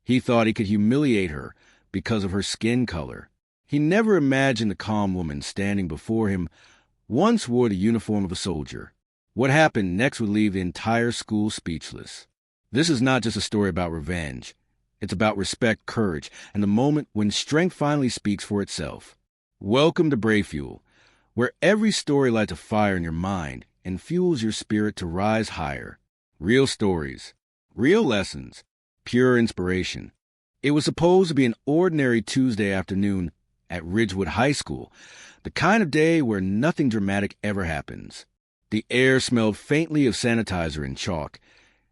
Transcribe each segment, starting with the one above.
He thought he could humiliate her because of her skin color. He never imagined the calm woman standing before him once wore the uniform of a soldier. What happened next would leave the entire school speechless. This is not just a story about revenge. It's about respect, courage, and the moment when strength finally speaks for itself. Welcome to Brave Fuel, where every story lights a fire in your mind and fuels your spirit to rise higher. Real stories, real lessons, pure inspiration. It was supposed to be an ordinary Tuesday afternoon at Ridgewood High School, the kind of day where nothing dramatic ever happens. The air smelled faintly of sanitizer and chalk,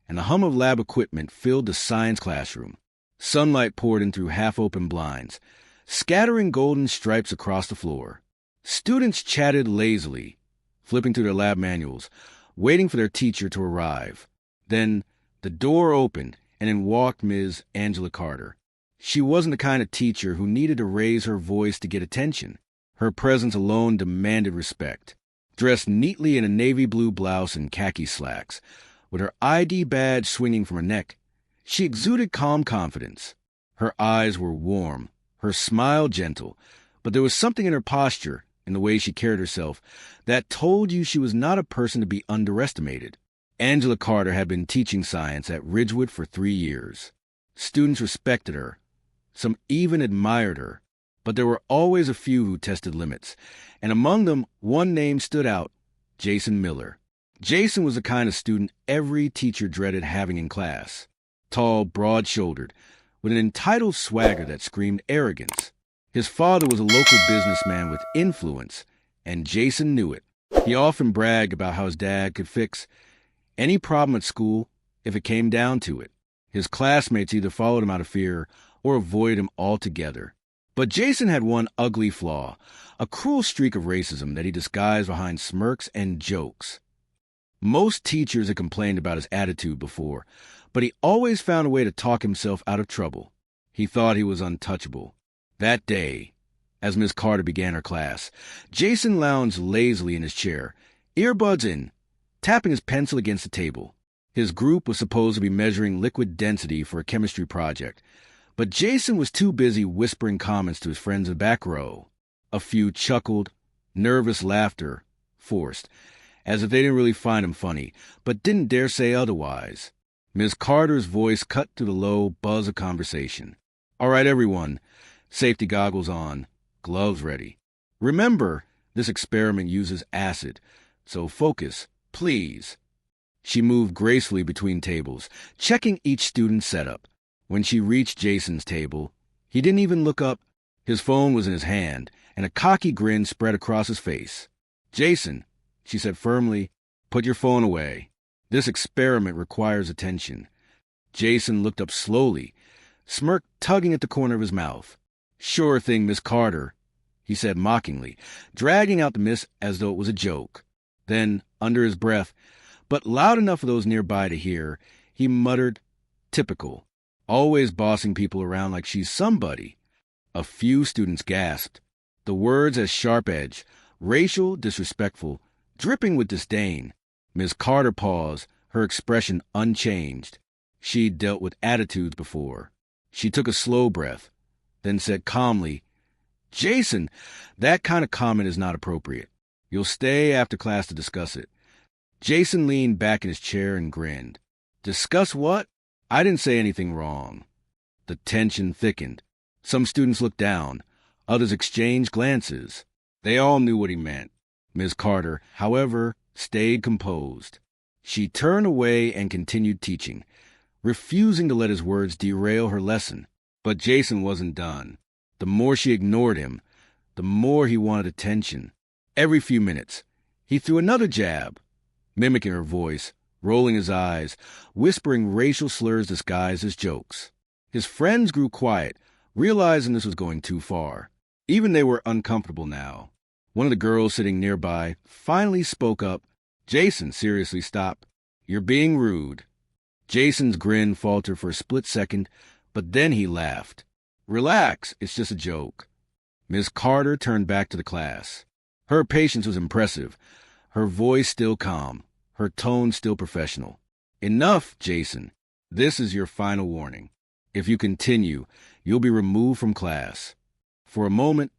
and the hum of lab equipment filled the science classroom. Sunlight poured in through half-open blinds, scattering golden stripes across the floor. Students chatted lazily, flipping through their lab manuals, waiting for their teacher to arrive. Then the door opened, and in walked Ms. Angela Carter. She wasn't the kind of teacher who needed to raise her voice to get attention. Her presence alone demanded respect. Dressed neatly in a navy blue blouse and khaki slacks, with her ID badge swinging from her neck, she exuded calm confidence. Her eyes were warm, her smile gentle, but there was something in her posture, in the way she carried herself, that told you she was not a person to be underestimated. Angela Carter had been teaching science at Ridgewood for 3 years. Students respected her. Some even admired her. But there were always a few who tested limits, and among them, one name stood out, Jason Miller. Jason was the kind of student every teacher dreaded having in class. Tall, broad-shouldered, with an entitled swagger that screamed arrogance. His father was a local businessman with influence, and Jason knew it. He often bragged about how his dad could fix any problem at school if it came down to it. His classmates either followed him out of fear or avoided him altogether. But Jason had one ugly flaw, a cruel streak of racism that he disguised behind smirks and jokes. Most teachers had complained about his attitude before, but he always found a way to talk himself out of trouble. He thought he was untouchable. That day, as Miss Carter began her class, Jason lounged lazily in his chair, earbuds in, tapping his pencil against the table. His group was supposed to be measuring liquid density for a chemistry project, but Jason was too busy whispering comments to his friends in the back row. A few chuckled, nervous laughter, forced, as if they didn't really find him funny, but didn't dare say otherwise. Miss Carter's voice cut through the low buzz of conversation. All right, everyone, safety goggles on, gloves ready. Remember, this experiment uses acid, so focus, please. She moved gracefully between tables, checking each student's setup. When she reached Jason's table, he didn't even look up. His phone was in his hand, and a cocky grin spread across his face. Jason, she said firmly, put your phone away. This experiment requires attention. Jason looked up slowly, smirk tugging at the corner of his mouth. Sure thing, Miss Carter, he said mockingly, dragging out the miss as though it was a joke. Then, under his breath, but loud enough for those nearby to hear, he muttered, typical, always bossing people around like she's somebody. A few students gasped. The words as sharp-edged, racial, disrespectful, dripping with disdain. Miss Carter paused, her expression unchanged. She'd dealt with attitudes before. She took a slow breath, then said calmly, Jason, that kind of comment is not appropriate. You'll stay after class to discuss it. Jason leaned back in his chair and grinned. Discuss what? I didn't say anything wrong. The tension thickened. Some students looked down. Others exchanged glances. They all knew what he meant. Miss Carter, however, stayed composed. She turned away and continued teaching, refusing to let his words derail her lesson. But Jason wasn't done. The more she ignored him, the more he wanted attention. Every few minutes, he threw another jab, mimicking her voice, rolling his eyes, whispering racial slurs disguised as jokes. His friends grew quiet, realizing this was going too far. Even they were uncomfortable now. One of the girls sitting nearby finally spoke up. Jason, seriously, stop. You're being rude. Jason's grin faltered for a split second, but then he laughed. Relax, it's just a joke. Miss Carter turned back to the class. Her patience was impressive, her voice still calm, her tone still professional. Enough, Jason. This is your final warning. If you continue, you'll be removed from class. For a moment,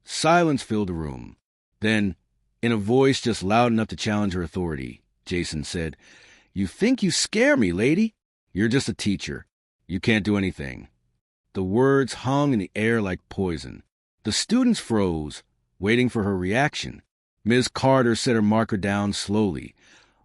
silence filled the room. Then, in a voice just loud enough to challenge her authority, Jason said, "You think you scare me, lady? You're just a teacher. You can't do anything." The words hung in the air like poison. The students froze, waiting for her reaction. Ms. Carter set her marker down slowly,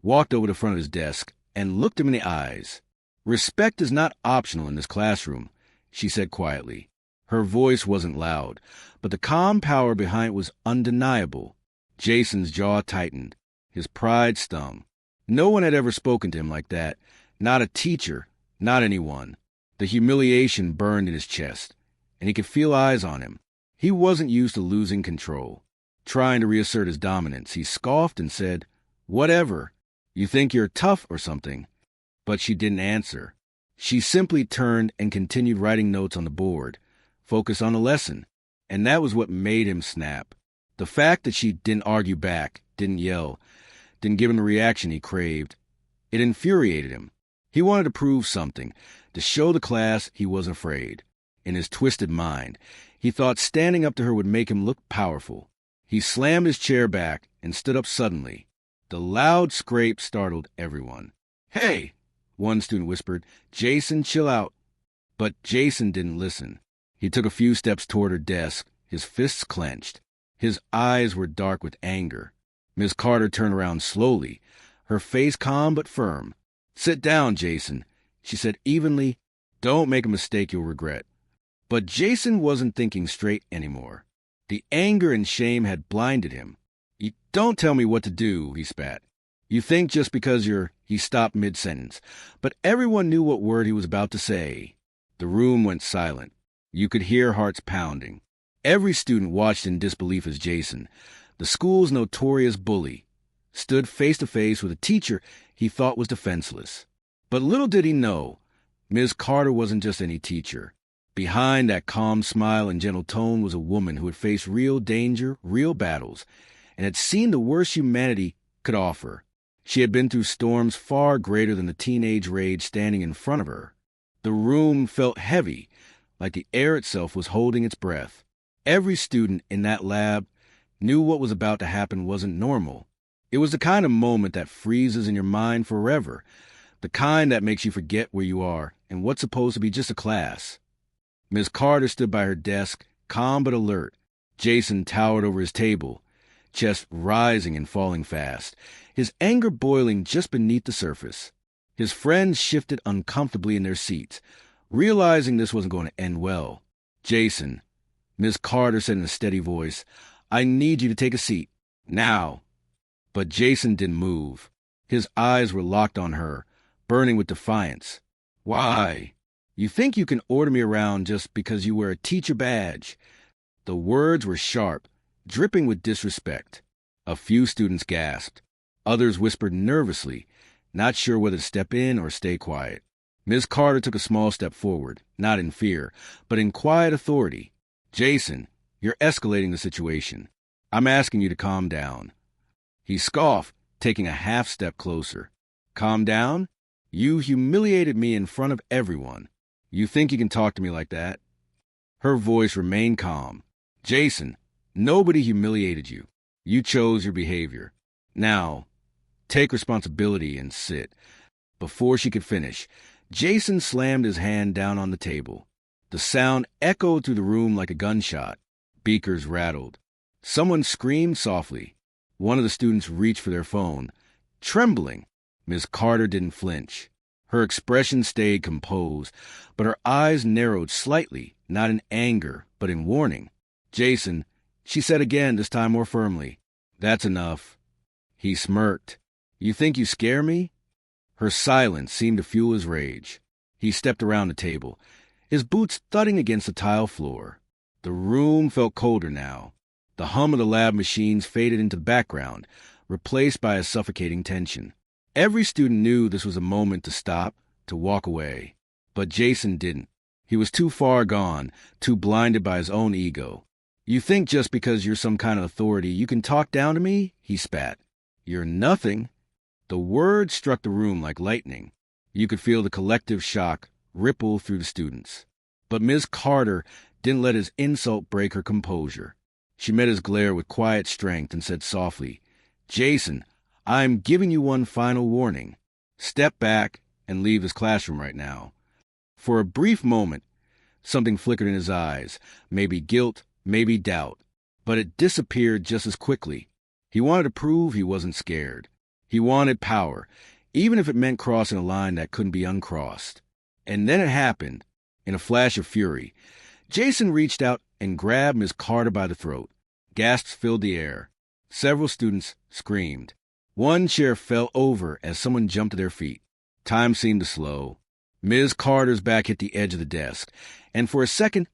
walked over to the front of his desk, and looked him in the eyes. "Respect is not optional in this classroom," she said quietly. Her voice wasn't loud, but the calm power behind it was undeniable. Jason's jaw tightened. His pride stung. No one had ever spoken to him like that. Not a teacher, not anyone. The humiliation burned in his chest, and he could feel eyes on him. He wasn't used to losing control. Trying to reassert his dominance, he scoffed and said, "Whatever. You think you're tough or something?" But she didn't answer. She simply turned and continued writing notes on the board, focused on the lesson. And that was what made him snap. The fact that she didn't argue back, didn't yell, didn't give him the reaction he craved, it infuriated him. He wanted to prove something, to show the class he wasn't afraid. In his twisted mind, he thought standing up to her would make him look powerful. He slammed his chair back and stood up suddenly. The loud scrape startled everyone. "Hey!" one student whispered. "Jason, chill out." But Jason didn't listen. He took a few steps toward her desk, his fists clenched. His eyes were dark with anger. Miss Carter turned around slowly, her face calm but firm. "Sit down, Jason," she said evenly. "Don't make a mistake you'll regret." But Jason wasn't thinking straight anymore. The anger and shame had blinded him. "You don't tell me what to do," he spat. "You think just because He stopped mid-sentence, but everyone knew what word he was about to say. The room went silent. You could hear hearts pounding. Every student watched in disbelief as Jason, the school's notorious bully, stood face to face with a teacher he thought was defenseless. But little did he know, Ms. Carter wasn't just any teacher. Behind that calm smile and gentle tone was a woman who had faced real danger, real battles, and had seen the worst humanity could offer. She had been through storms far greater than the teenage rage standing in front of her. The room felt heavy, like the air itself was holding its breath. Every student in that lab knew what was about to happen wasn't normal. It was the kind of moment that freezes in your mind forever, the kind that makes you forget where you are and what's supposed to be just a class. Ms. Carter stood by her desk, calm but alert. Jason towered over his table, chest rising and falling fast, his anger boiling just beneath the surface. His friends shifted uncomfortably in their seats, realizing this wasn't going to end well. "Jason," Ms. Carter said in a steady voice, "I need you to take a seat. Now." But Jason didn't move. His eyes were locked on her, burning with defiance. "Why? You think you can order me around just because you wear a teacher badge?" The words were sharp, dripping with disrespect. A few students gasped. Others whispered nervously, not sure whether to step in or stay quiet. Ms. Carter took a small step forward, not in fear, but in quiet authority. "Jason, you're escalating the situation. I'm asking you to calm down." He scoffed, taking a half step closer. "Calm down? You humiliated me in front of everyone. You think you can talk to me like that?" Her voice remained calm. "Jason, nobody humiliated you. You chose your behavior. Now, take responsibility and sit." Before she could finish, Jason slammed his hand down on the table. The sound echoed through the room like a gunshot. Beakers rattled. Someone screamed softly. One of the students reached for their phone. Trembling, Miss Carter didn't flinch. Her expression stayed composed, but her eyes narrowed slightly, not in anger, but in warning. "Jason," she said again, this time more firmly, "that's enough." He smirked. "You think you scare me?" Her silence seemed to fuel his rage. He stepped around the table, his boots thudding against the tile floor. The room felt colder now. The hum of the lab machines faded into the background, replaced by a suffocating tension. Every student knew this was a moment to stop, to walk away. But Jason didn't. He was too far gone, too blinded by his own ego. "You think just because you're some kind of authority you can talk down to me?" he spat. "You're nothing." The words struck the room like lightning. You could feel the collective shock ripple through the students. But Ms. Carter didn't let his insult break her composure. She met his glare with quiet strength and said softly, "Jason, I'm giving you one final warning. Step back and leave this classroom right now." For a brief moment, something flickered in his eyes, maybe guilt, maybe doubt, but it disappeared just as quickly. He wanted to prove he wasn't scared. He wanted power, even if it meant crossing a line that couldn't be uncrossed. And then it happened. In a flash of fury, Jason reached out and grabbed Miss Carter by the throat. Gasps filled the air. Several students screamed. One chair fell over as someone jumped to their feet. Time seemed to slow. Ms. Carter's back hit the edge of the desk, and for a second,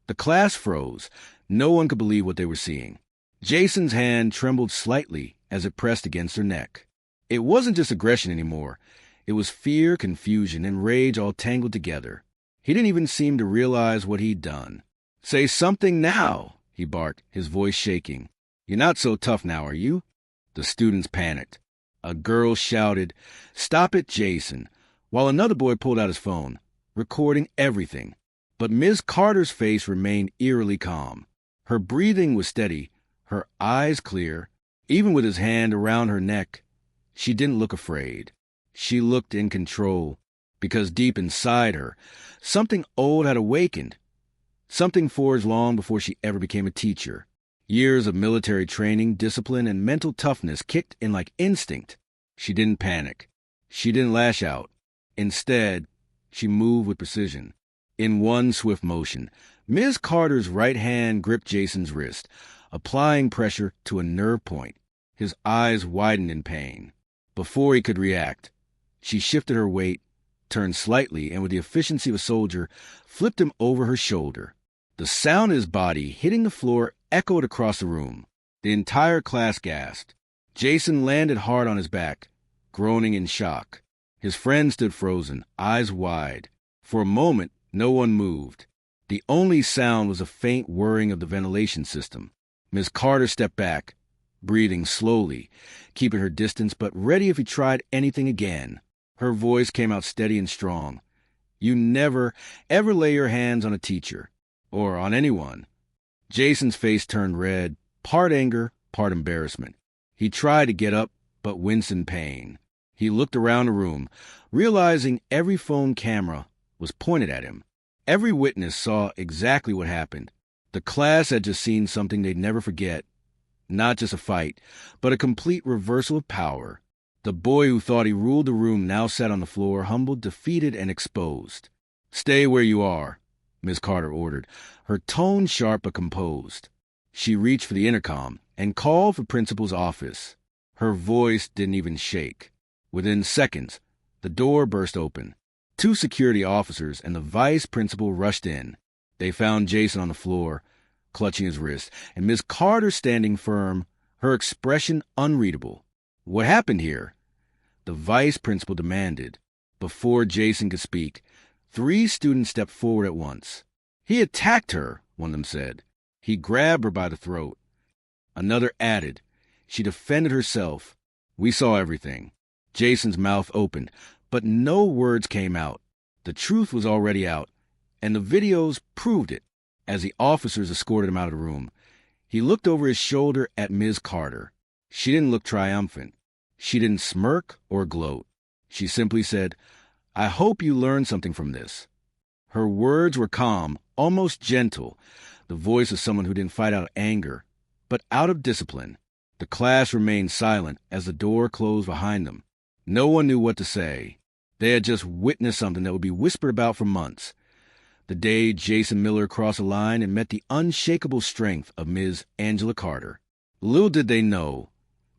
the class froze. No one could believe what they were seeing. Jason's hand trembled slightly as it pressed against her neck. It wasn't just aggression anymore. It was fear, confusion, and rage all tangled together. He didn't even seem to realize what he'd done. "Say something now," he barked, his voice shaking. "You're not so tough now, are you?" The students panicked. A girl shouted, "Stop it, Jason," while another boy pulled out his phone, recording everything. But Ms. Carter's face remained eerily calm. Her breathing was steady, her eyes clear. Even with his hand around her neck, she didn't look afraid. She looked in control, because deep inside her, something old had awakened. Something forged long before she ever became a teacher. Years of military training, discipline, and mental toughness kicked in like instinct. She didn't panic. She didn't lash out. Instead, she moved with precision. In one swift motion, Ms. Carter's right hand gripped Jason's wrist, applying pressure to a nerve point. His eyes widened in pain. Before he could react, she shifted her weight, turned slightly, and with the efficiency of a soldier, flipped him over her shoulder. The sound of his body hitting the floor echoed across the room. The entire class gasped. Jason landed hard on his back, groaning in shock. His friend stood frozen, eyes wide. For a moment, no one moved. The only sound was a faint whirring of the ventilation system. Miss Carter stepped back, breathing slowly, keeping her distance, but ready if he tried anything again. Her voice came out steady and strong. "You never, ever lay your hands on a teacher, or on anyone." Jason's face turned red, part anger, part embarrassment. He tried to get up, but winced in pain. He looked around the room, realizing every phone camera was pointed at him. Every witness saw exactly what happened. The class had just seen something they'd never forget. Not just a fight, but a complete reversal of power. The boy who thought he ruled the room now sat on the floor, humbled, defeated, and exposed. "Stay where you are," Miss Carter ordered, her tone sharp but composed. She reached for the intercom and called for Principal's office. Her voice didn't even shake. Within seconds, the door burst open. 2 security officers and the vice principal rushed in. They found Jason on the floor, clutching his wrist, and Miss Carter standing firm, her expression unreadable. "What happened here?" the vice principal demanded. Before Jason could speak, 3 students stepped forward at once. "He attacked her," one of them said. "He grabbed her by the throat." Another added, "She defended herself. We saw everything." Jason's mouth opened, but no words came out. The truth was already out, and the videos proved it. As the officers escorted him out of the room, he looked over his shoulder at Ms. Carter. She didn't look triumphant. She didn't smirk or gloat. She simply said, "I hope you learned something from this." Her words were calm, almost gentle, the voice of someone who didn't fight out of anger, but out of discipline. The class remained silent as the door closed behind them. No one knew what to say. They had just witnessed something that would be whispered about for months. The day Jason Miller crossed a line and met the unshakable strength of Ms. Angela Carter. Little did they know,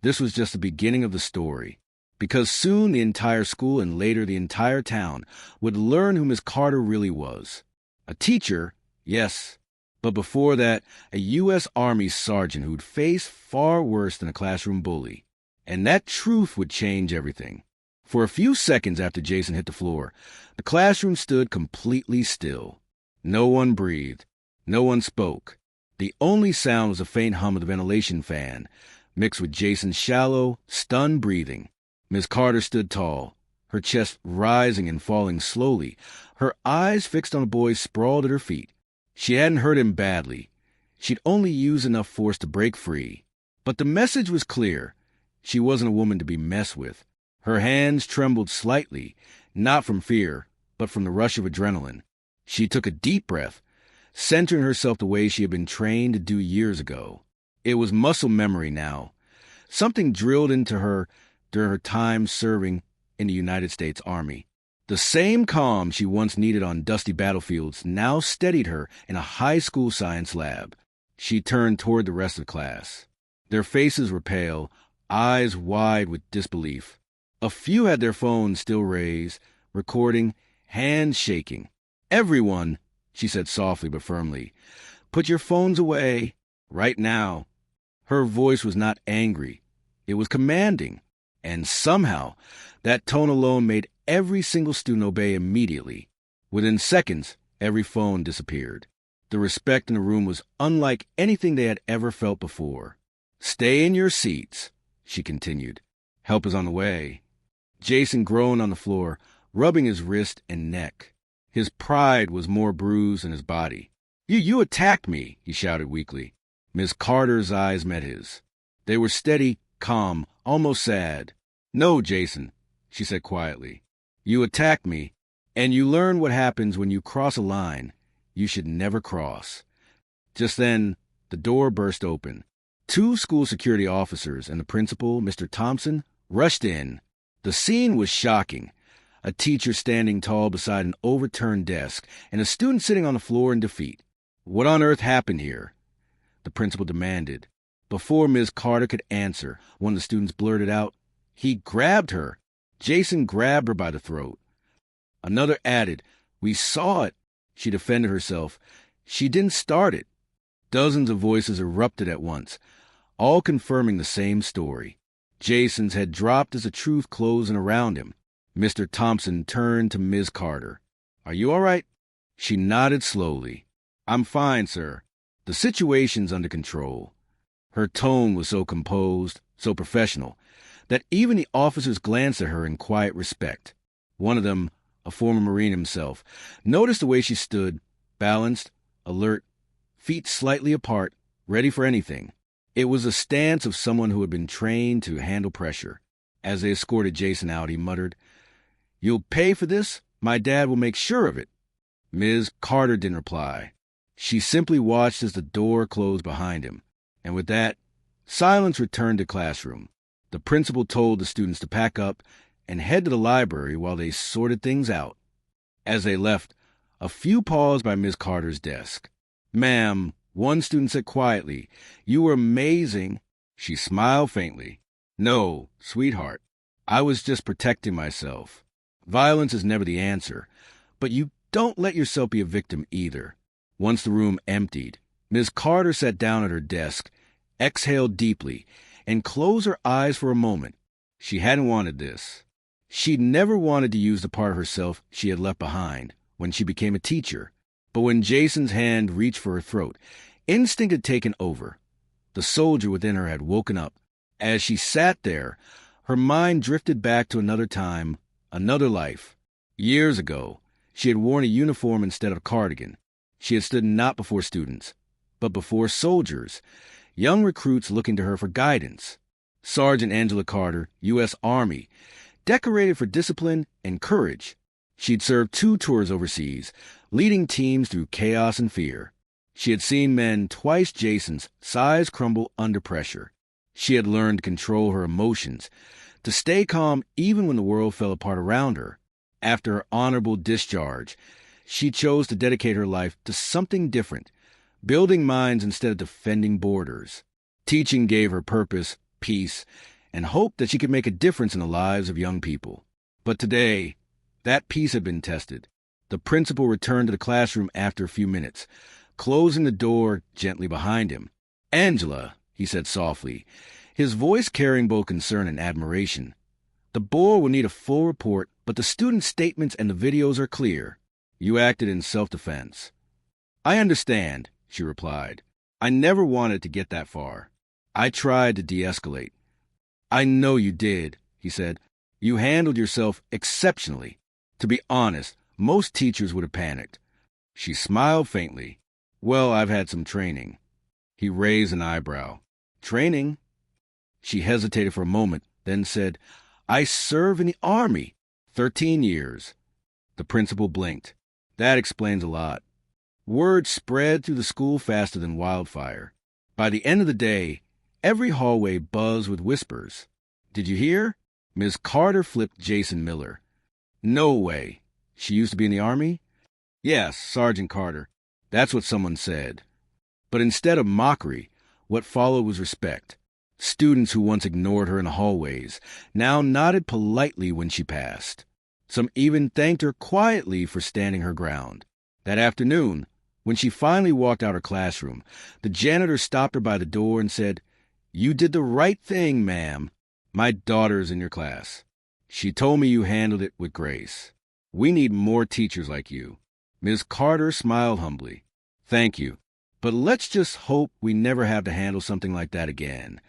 this was just the beginning of the story, because soon the entire school and later the entire town would learn who Miss Carter really was. A teacher, yes, but before that, a U.S. Army sergeant who'd faced far worse than a classroom bully. And that truth would change everything. For a few seconds after Jason hit the floor, the classroom stood completely still. No one breathed. No one spoke. The only sound was a faint hum of the ventilation fan, mixed with Jason's shallow, stunned breathing. Miss Carter stood tall, her chest rising and falling slowly, her eyes fixed on a boy sprawled at her feet. She hadn't hurt him badly. She'd only used enough force to break free. But the message was clear. She wasn't a woman to be messed with. Her hands trembled slightly, not from fear, but from the rush of adrenaline. She took a deep breath, centering herself the way she had been trained to do years ago. It was muscle memory now, something drilled into her during her time serving in the United States Army. The same calm she once needed on dusty battlefields now steadied her in a high school science lab. She turned toward the rest of the class. Their faces were pale, eyes wide with disbelief. A few had their phones still raised, recording, hands shaking. "Everyone," she said softly but firmly, "put your phones away, right now." Her voice was not angry. It was commanding. And somehow, that tone alone made every single student obey immediately. Within seconds, every phone disappeared. The respect in the room was unlike anything they had ever felt before. "Stay in your seats," she continued. "Help is on the way." Jason groaned on the floor, rubbing his wrist and neck. His pride was more bruised than his body. You attacked me," he shouted weakly. Miss Carter's eyes met his. They were steady, calm, almost sad. "No, Jason," she said quietly. "You attacked me, and you learn what happens when you cross a line you should never cross." Just then, the door burst open. 2 school security officers and the principal, Mr. Thompson, rushed in. The scene was shocking. A teacher standing tall beside an overturned desk, and a student sitting on the floor in defeat. "What on earth happened here?" the principal demanded. Before Ms. Carter could answer, one of the students blurted out, "He grabbed her." Jason grabbed her by the throat. Another added, "We saw it." She defended herself. "She didn't start it." Dozens of voices erupted at once, all confirming the same story. Jason's head dropped as the truth closed in around him. Mr. Thompson turned to Ms. Carter. "Are you all right?" She nodded slowly. "I'm fine, sir. The situation's under control." Her tone was so composed, so professional, that even the officers glanced at her in quiet respect. One of them, a former Marine himself, noticed the way she stood, balanced, alert, feet slightly apart, ready for anything. It was the stance of someone who had been trained to handle pressure. As they escorted Jason out, he muttered, "You'll pay for this? My dad will make sure of it." Ms. Carter didn't reply. She simply watched as the door closed behind him. And with that, silence returned to classroom. The principal told the students to pack up and head to the library while they sorted things out. As they left, a few paused by Ms. Carter's desk. "Ma'am," one student said quietly, "you were amazing." She smiled faintly. "No, sweetheart, I was just protecting myself. Violence is never the answer, but you don't let yourself be a victim either." Once the room emptied, Ms. Carter sat down at her desk, exhaled deeply, and closed her eyes for a moment. She hadn't wanted this. She'd never wanted to use the part of herself she had left behind when she became a teacher. But when Jason's hand reached for her throat, instinct had taken over. The soldier within her had woken up. As she sat there, her mind drifted back to another time, another life. Years ago, she had worn a uniform instead of a cardigan. She had stood not before students, but before soldiers, young recruits looking to her for guidance. Sergeant Angela Carter, U.S. Army, decorated for discipline and courage. She'd served 2 tours overseas, leading teams through chaos and fear. She had seen men twice Jason's size crumble under pressure. She had learned to control her emotions, to stay calm even when the world fell apart around her. After her honorable discharge, she chose to dedicate her life to something different, building minds instead of defending borders. Teaching gave her purpose, peace, and hope that she could make a difference in the lives of young people. But today, that peace had been tested. The principal returned to the classroom after a few minutes, closing the door gently behind him. "Angela," he said softly, his voice carrying both concern and admiration. "The board will need a full report, but the student statements and the videos are clear. You acted in self-defense." "I understand," she replied. "I never wanted to get that far. I tried to de-escalate." "I know you did," he said. You handled yourself exceptionally. To be honest, most teachers would have panicked. She smiled faintly. Well, I've had some training. He raised an eyebrow. Training? She hesitated for a moment, then said, I serve in the Army. 13 years. The principal blinked. That explains a lot. Word spread through the school faster than wildfire. By the end of the day, every hallway buzzed with whispers. Did you hear? Ms. Carter flipped Jason Miller. No way. She used to be in the Army? Yes, Sergeant Carter. That's what someone said. But instead of mockery, what followed was respect. Students who once ignored her in the hallways now nodded politely when she passed. Some even thanked her quietly for standing her ground. That afternoon, when she finally walked out her classroom, the janitor stopped her by the door and said, You did the right thing, ma'am. My daughter's in your class. She told me you handled it with grace. We need more teachers like you. Ms. Carter smiled humbly. Thank you. But let's just hope we never have to handle something like that again.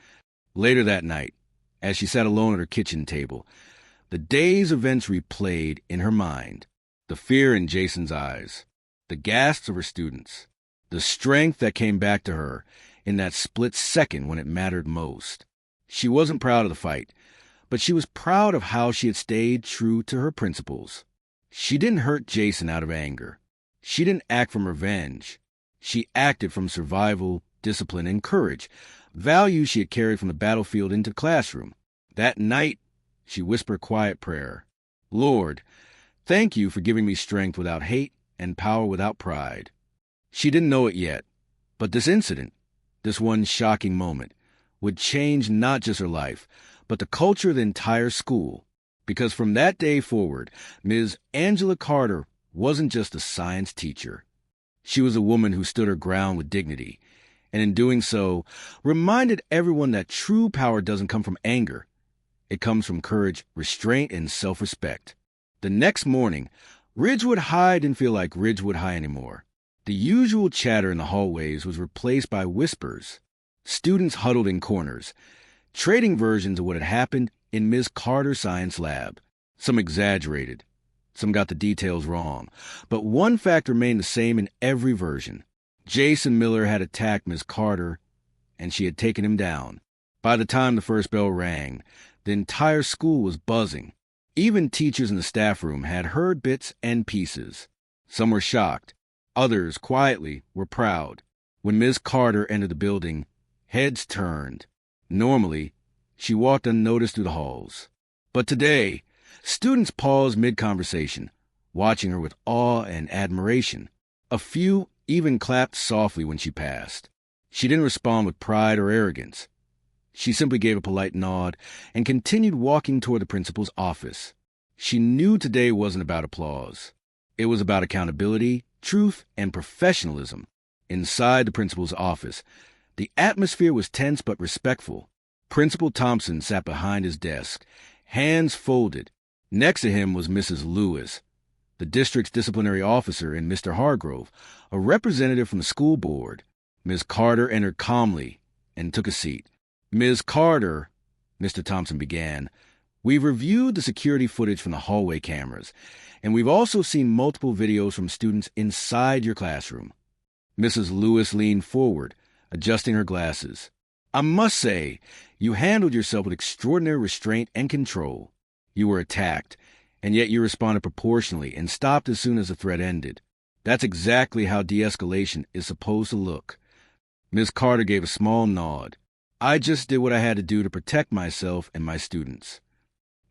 Later that night, as she sat alone at her kitchen table, the day's events replayed in her mind. The fear in Jason's eyes, the gasps of her students, the strength that came back to her in that split second when it mattered most. She wasn't proud of the fight, but she was proud of how she had stayed true to her principles. She didn't hurt Jason out of anger. She didn't act from revenge. She acted from survival, discipline, and courage, values she had carried from the battlefield into the classroom. That night, she whispered a quiet prayer. Lord, thank you for giving me strength without hate and power without pride. She didn't know it yet, but this incident, this one shocking moment, would change not just her life, but the culture of the entire school. Because from that day forward, Ms. Angela Carter wasn't just a science teacher. She was a woman who stood her ground with dignity, and in doing so, reminded everyone that true power doesn't come from anger. It comes from courage, restraint, and self-respect. The next morning, Ridgewood High didn't feel like Ridgewood High anymore. The usual chatter in the hallways was replaced by whispers. Students huddled in corners, trading versions of what had happened in Ms. Carter's science lab. Some exaggerated. Some got the details wrong. But one fact remained the same in every version. Jason Miller had attacked Ms. Carter, and she had taken him down. By the time the first bell rang, the entire school was buzzing. Even teachers in the staff room had heard bits and pieces. Some were shocked. Others, quietly, were proud. When Ms. Carter entered the building, heads turned. Normally, she walked unnoticed through the halls. But today, students paused mid-conversation, watching her with awe and admiration. A few even clapped softly when she passed. She didn't respond with pride or arrogance. She simply gave a polite nod and continued walking toward the principal's office. She knew today wasn't about applause. It was about accountability, truth, and professionalism. Inside the principal's office, the atmosphere was tense but respectful. Principal Thompson sat behind his desk, hands folded. Next to him was Mrs. Lewis, the district's disciplinary officer, and Mr. Hargrove, a representative from the school board. Ms. Carter entered calmly and took a seat. Ms. Carter, Mr. Thompson began, we've reviewed the security footage from the hallway cameras, and we've also seen multiple videos from students inside your classroom. Mrs. Lewis leaned forward, adjusting her glasses. I must say, you handled yourself with extraordinary restraint and control. You were attacked, and yet you responded proportionally and stopped as soon as the threat ended. That's exactly how de-escalation is supposed to look. Ms. Carter gave a small nod. I just did what I had to do to protect myself and my students.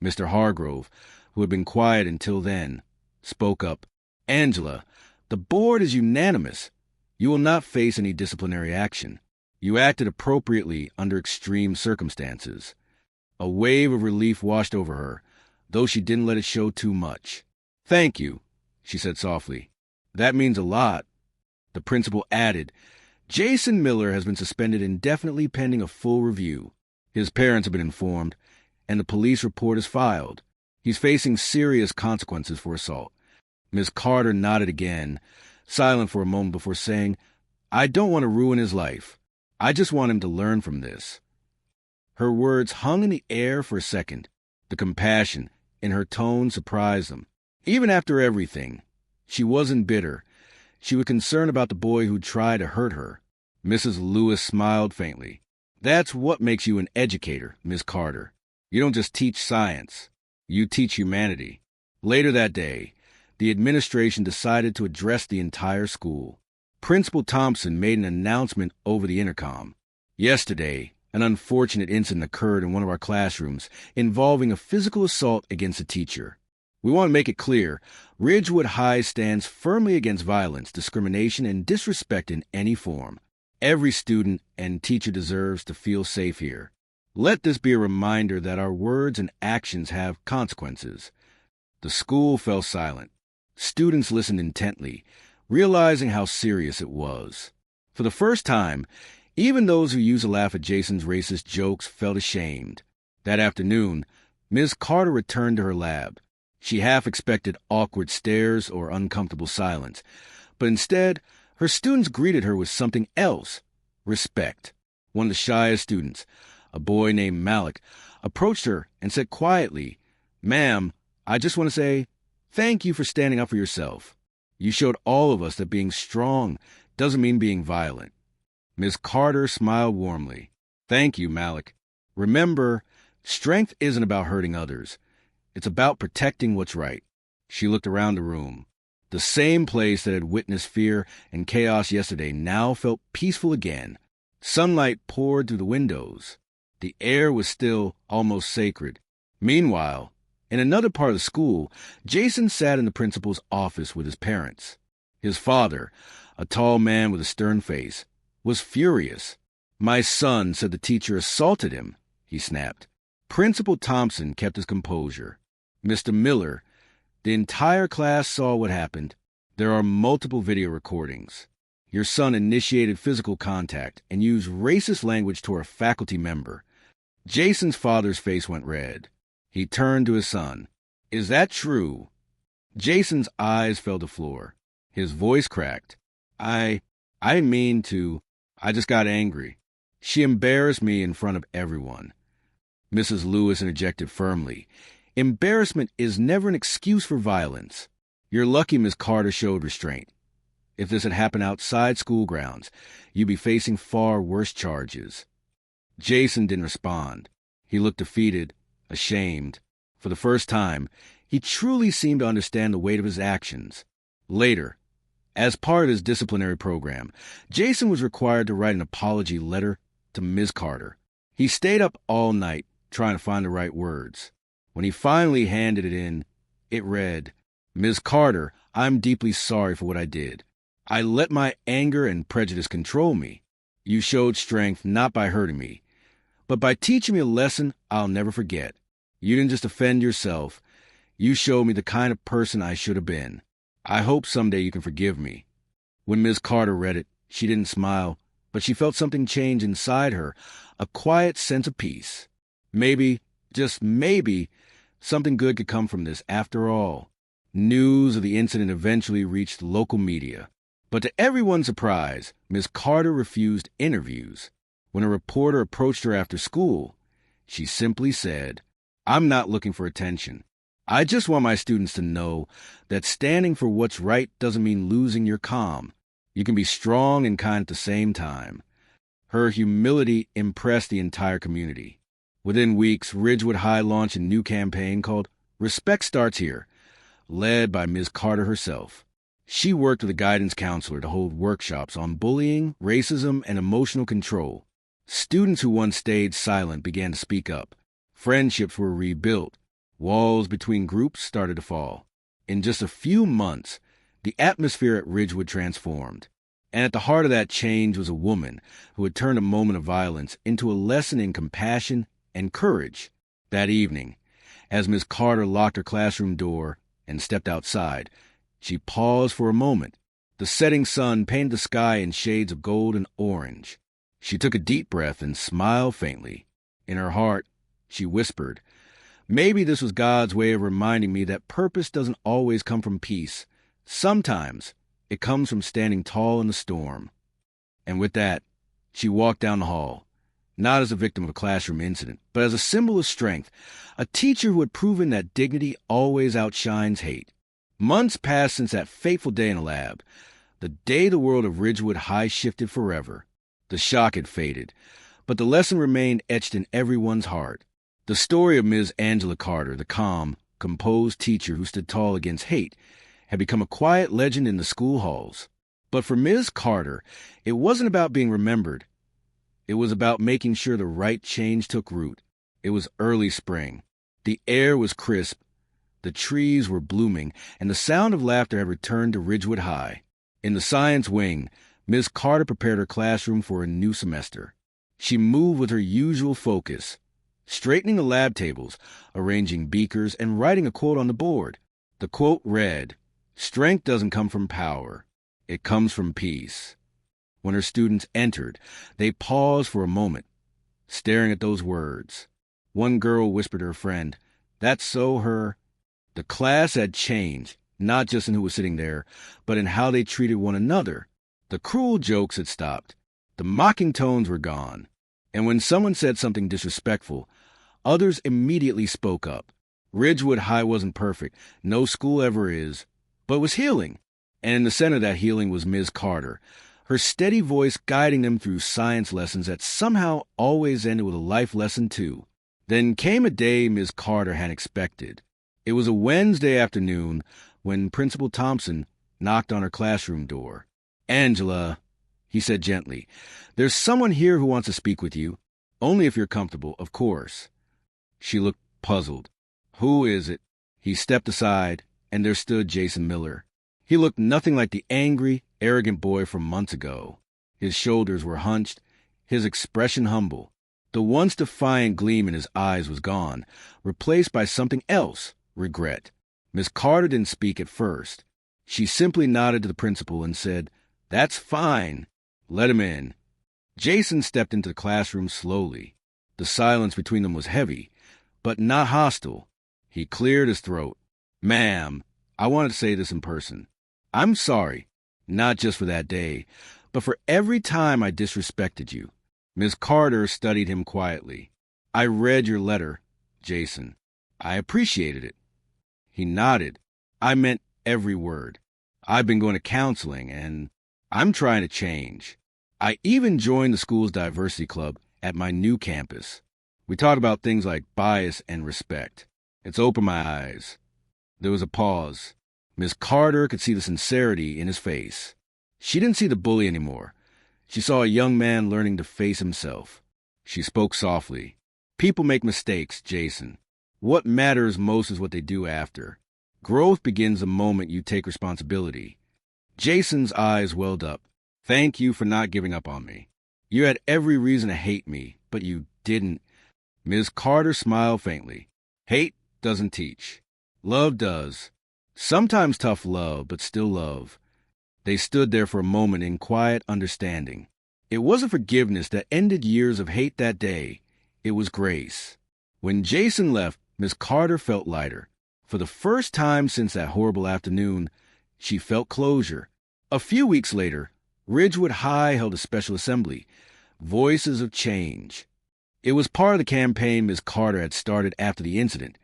Mr. Hargrove, who had been quiet until then, spoke up. Angela, the board is unanimous. You will not face any disciplinary action. You acted appropriately under extreme circumstances. A wave of relief washed over her, though she didn't let it show too much. Thank you, she said softly. That means a lot. The principal added, Jason Miller has been suspended indefinitely pending a full review. His parents have been informed, and the police report is filed. He's facing serious consequences for assault. Ms. Carter nodded again, silent for a moment before saying, I don't want to ruin his life. I just want him to learn from this. Her words hung in the air for a second. The compassion in her tone surprised them. Even after everything, she wasn't bitter. She was concerned about the boy who tried to hurt her. Mrs. Lewis smiled faintly. That's what makes you an educator, Miss Carter. You don't just teach science. You teach humanity. Later that day, the administration decided to address the entire school. Principal Thompson made an announcement over the intercom. Yesterday, an unfortunate incident occurred in one of our classrooms involving a physical assault against a teacher. We want to make it clear, Ridgewood High stands firmly against violence, discrimination, and disrespect in any form. Every student and teacher deserves to feel safe here. Let this be a reminder that our words and actions have consequences. The school fell silent. Students listened intently, realizing how serious it was. For the first time, even those who used to laugh at Jason's racist jokes felt ashamed. That afternoon, Ms. Carter returned to her lab. She half expected awkward stares or uncomfortable silence, but instead, her students greeted her with something else: respect. One of the shyest students, a boy named Malik, approached her and said quietly, "Ma'am, I just want to say thank you for standing up for yourself. You showed all of us that being strong doesn't mean being violent." Ms. Carter smiled warmly. "Thank you, Malik. Remember, strength isn't about hurting others. It's about protecting what's right." She looked around the room. The same place that had witnessed fear and chaos yesterday now felt peaceful again. Sunlight poured through the windows. The air was still, almost sacred. Meanwhile, in another part of the school, Jason sat in the principal's office with his parents. His father, a tall man with a stern face, was furious. "My son said the teacher assaulted him," he snapped. Principal Thompson kept his composure. "Mr. Miller, the entire class saw what happened. There are multiple video recordings. Your son initiated physical contact and used racist language toward a faculty member." Jason's father's face went red. He turned to his son. "Is that true?" Jason's eyes fell to the floor. His voice cracked. I didn't mean to. I just got angry. She embarrassed me in front of everyone." Mrs. Lewis interjected firmly. "Embarrassment is never an excuse for violence. You're lucky Miss Carter showed restraint. If this had happened outside school grounds, you'd be facing far worse charges." Jason didn't respond. He looked defeated, ashamed. For the first time, he truly seemed to understand the weight of his actions. Later, as part of his disciplinary program, Jason was required to write an apology letter to Ms. Carter. He stayed up all night trying to find the right words. When he finally handed it in, it read, "Ms. Carter, I'm deeply sorry for what I did. I let my anger and prejudice control me. You showed strength not by hurting me, but by teaching me a lesson I'll never forget. You didn't just offend yourself. You showed me the kind of person I should have been. I hope someday you can forgive me." When Ms. Carter read it, she didn't smile, but she felt something change inside her, a quiet sense of peace. Maybe, just maybe, something good could come from this after all. News of the incident eventually reached the local media. But to everyone's surprise, Ms. Carter refused interviews. When a reporter approached her after school, she simply said, "I'm not looking for attention. I just want my students to know that standing for what's right doesn't mean losing your calm. You can be strong and kind at the same time." Her humility impressed the entire community. Within weeks, Ridgewood High launched a new campaign called Respect Starts Here, led by Ms. Carter herself. She worked with a guidance counselor to hold workshops on bullying, racism, and emotional control. Students who once stayed silent began to speak up. Friendships were rebuilt. Walls between groups started to fall. In just a few months, the atmosphere at Ridgewood transformed. And at the heart of that change was a woman who had turned a moment of violence into a lesson in compassion and courage. That evening, as Miss Carter locked her classroom door and stepped outside, she paused for a moment. The setting sun painted the sky in shades of gold and orange. She took a deep breath and smiled faintly. In her heart, she whispered, "Maybe this was God's way of reminding me that purpose doesn't always come from peace. Sometimes it comes from standing tall in the storm." And with that, she walked down the hall. not as a victim of a classroom incident, but as a symbol of strength, a teacher who had proven that dignity always outshines hate. Months passed since that fateful day in the lab, the day the world of Ridgewood High shifted forever. The shock had faded, but the lesson remained etched in everyone's heart. The story of Ms. Angela Carter, the calm, composed teacher who stood tall against hate, had become a quiet legend in the school halls. But for Ms. Carter, it wasn't about being remembered. It was about making sure the right change took root. It was early spring. The air was crisp, the trees were blooming, and the sound of laughter had returned to Ridgewood High. In the science wing, Ms. Carter prepared her classroom for a new semester. She moved with her usual focus, straightening the lab tables, arranging beakers, and writing a quote on the board. The quote read, "Strength doesn't come from power. It comes from peace." When her students entered, they paused for a moment, staring at those words. One girl whispered to her friend, "That's so her." The class had changed, not just in who was sitting there, but in how they treated one another. The cruel jokes had stopped. The mocking tones were gone. And when someone said something disrespectful, others immediately spoke up. Ridgewood High wasn't perfect. No school ever is. But it was healing. And in the center of that healing was Ms. Carter, her steady voice guiding them through science lessons that somehow always ended with a life lesson, too. Then came a day Ms. Carter hadn't expected. It was a Wednesday afternoon when Principal Thompson knocked on her classroom door. "Angela," he said gently, "there's someone here who wants to speak with you. Only if you're comfortable, of course." She looked puzzled. "Who is it?" He stepped aside, and there stood Jason Miller. He looked nothing like the angry, arrogant boy from months ago. His shoulders were hunched, his expression humble. The once defiant gleam in his eyes was gone, replaced by something else, regret. Miss Carter didn't speak at first. She simply nodded to the principal and said, "That's fine. Let him in." Jason stepped into the classroom slowly. The silence between them was heavy, but not hostile. He cleared his throat. "Ma'am, I wanted to say this in person. I'm sorry, not just for that day, but for every time I disrespected you." Miss Carter studied him quietly. "I read your letter, Jason. I appreciated it." He nodded. "I meant every word. I've been going to counseling, and I'm trying to change. I even joined the school's diversity club at my new campus. We talk about things like bias and respect. It's opened my eyes." There was a pause. Miss Carter could see the sincerity in his face. She didn't see the bully anymore. She saw a young man learning to face himself. She spoke softly. "People make mistakes, Jason. What matters most is what they do after. Growth begins the moment you take responsibility." Jason's eyes welled up. "Thank you for not giving up on me. You had every reason to hate me, but you didn't." Ms. Carter smiled faintly. "Hate doesn't teach. Love does. Sometimes tough love, but still love." They stood there for a moment in quiet understanding. It wasn't forgiveness that ended years of hate that day. It was grace. When Jason left, Miss Carter felt lighter. For the first time since that horrible afternoon, she felt closure. A few weeks later, Ridgewood High held a special assembly, Voices of Change. It was part of the campaign Miss Carter had started after the incident,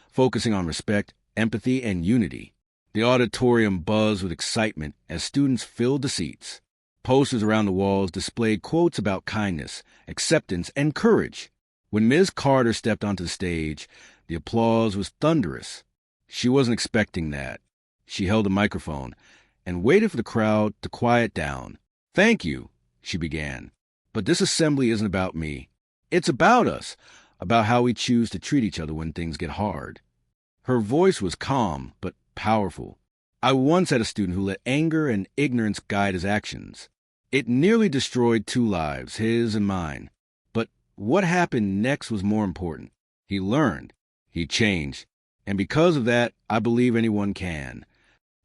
focusing on respect, empathy, and unity. The auditorium buzzed with excitement as students filled the seats. Posters around the walls displayed quotes about kindness, acceptance, and courage. When Ms. Carter stepped onto the stage, the applause was thunderous. She wasn't expecting that. She held a microphone and waited for the crowd to quiet down. "Thank you," she began. "But this assembly isn't about me. It's about us, about how we choose to treat each other when things get hard." Her voice was calm, but powerful. I once had a student who let anger and ignorance guide his actions. It nearly destroyed 2 lives, his and mine. But what happened next was more important. He learned. He changed. And because of that, I believe anyone can.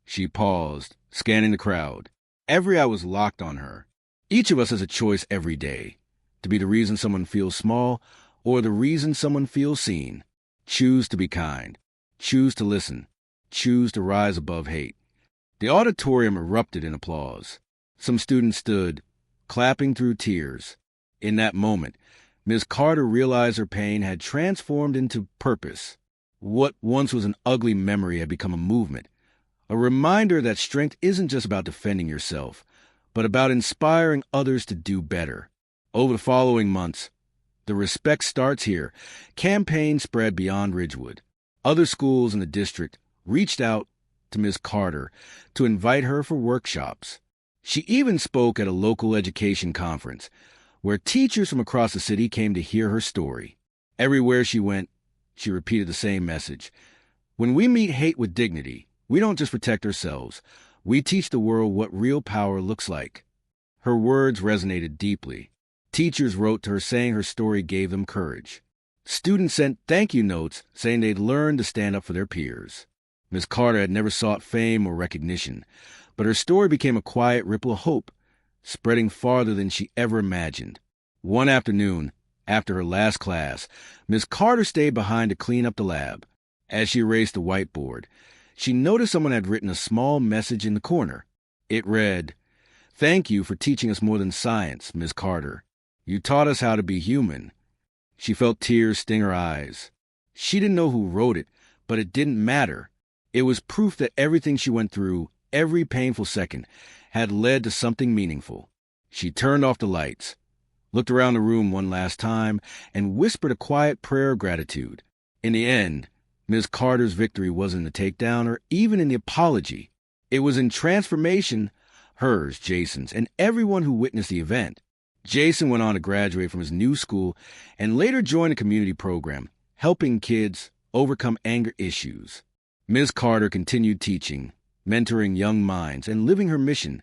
She paused, scanning the crowd. Every eye was locked on her. Each of us has a choice every day, to be the reason someone feels small or the reason someone feels seen. Choose to be kind. Choose to listen. Choose to rise above hate. The auditorium erupted in applause. Some students stood, clapping through tears. In that moment, Ms. Carter realized her pain had transformed into purpose. What once was an ugly memory had become a movement, a reminder that strength isn't just about defending yourself, but about inspiring others to do better. Over the following months, the Respect Starts Here campaign spread beyond Ridgewood. Other schools in the district reached out to Ms. Carter to invite her for workshops. She even spoke at a local education conference, where teachers from across the city came to hear her story. Everywhere she went, she repeated the same message. When we meet hate with dignity, we don't just protect ourselves, we teach the world what real power looks like. Her words resonated deeply. Teachers wrote to her saying her story gave them courage. Students sent thank you notes saying they'd learned to stand up for their peers. Ms. Carter had never sought fame or recognition, but her story became a quiet ripple of hope, spreading farther than she ever imagined. One afternoon, after her last class, Ms. Carter stayed behind to clean up the lab. As she erased the whiteboard, she noticed someone had written a small message in the corner. It read, "Thank you for teaching us more than science, Ms. Carter. You taught us how to be human." She felt tears sting her eyes. She didn't know who wrote it, but it didn't matter. It was proof that everything she went through, every painful second, had led to something meaningful. She turned off the lights, looked around the room one last time, and whispered a quiet prayer of gratitude. In the end, Ms. Carter's victory wasn't in the takedown or even in the apology. It was in transformation, hers, Jason's, and everyone who witnessed the event. Jason went on to graduate from his new school and later joined a community program, helping kids overcome anger issues. Ms. Carter continued teaching, mentoring young minds, and living her mission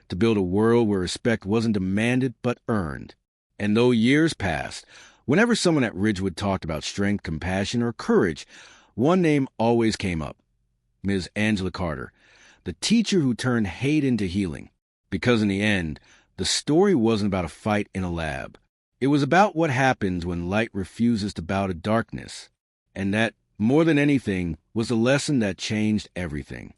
to build a world where respect wasn't demanded but earned. And though years passed, whenever someone at Ridgewood talked about strength, compassion, or courage, one name always came up: Ms. Angela Carter, the teacher who turned hate into healing. Because in the end, the story wasn't about a fight in a lab. It was about what happens when light refuses to bow to darkness. And that, more than anything, was the lesson that changed everything.